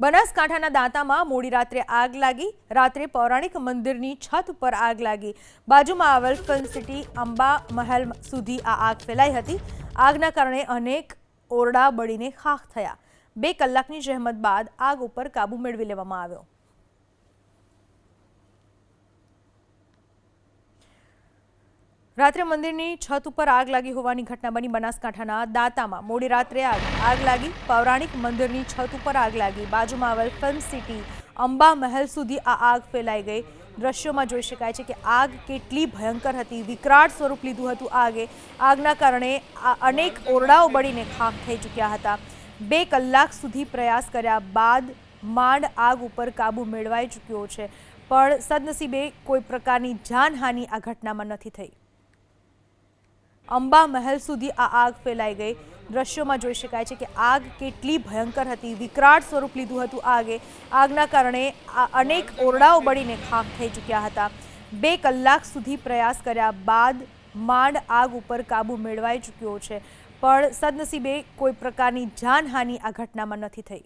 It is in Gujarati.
બનાસકાંઠાના દાંતામાં મોડી રાત્રે આગ લાગી। રાત્રે પૌરાણિક મંદિરની છત પર આગ લાગી। બાજુમાં આવેલ ફિલ્મ સિટી અંબા મહેલ સુધી આ આગ ફેલાઈ હતી। આગના કારણે અનેક ઓરડા બળીને ખાખ થયા। 2 કલાકની જહેમત બાદ આગ ઉપર કાબુ મેળવી લેવામાં આવ્યો। રાત્રે મંદિરની છત ઉપર આગ લાગી હોવાની ઘટના બની। બનાસકાંઠાના દાંતામાં મોડી રાત્રે આગ લાગી। પૌરાણિક મંદિરની છત ઉપર આગ લાગી। બાજુમાં આવેલ ફિલ્મ સિટી અંબા મહેલ સુધી આ આગ ફેલાઈ ગઈ। દ્રશ્યોમાં જોઈ શકાય છે કે આગ કેટલી ભયંકર હતી। વિકરાળ સ્વરૂપ લીધું હતું આગે। આગના કારણે અનેક ઓરડાઓ બળીને ખાખ થઈ ચૂક્યા હતા। 2 કલાક સુધી પ્રયાસ કર્યા બાદ માંડ આગ ઉપર કાબુ મેળવાઈ ચૂક્યો છે, પણ સદનસીબે કોઈ પ્રકારની જાનહાનિ આ ઘટનામાં નથી થઈ। અંબા મહેલ સુધી આ આગ ફેલાઈ ગઈ। દ્રશ્યોમાં જોઈ શકાય છે કે આગ કેટલી ભયંકર હતી। વિકરાળ સ્વરૂપ લીધું હતું આગે। આગના કારણે અનેક ઓરડાઓ બળીને ખાખ થઈ ચૂક્યા હતા। 2 કલાક સુધી પ્રયાસ કર્યા બાદ માંડ આગ ઉપર કાબુ મેળવાઈ ચૂક્યો છે, પણ સદનસીબે કોઈ પ્રકારની જાનહાનિ આ ઘટનામાં નથી થઈ।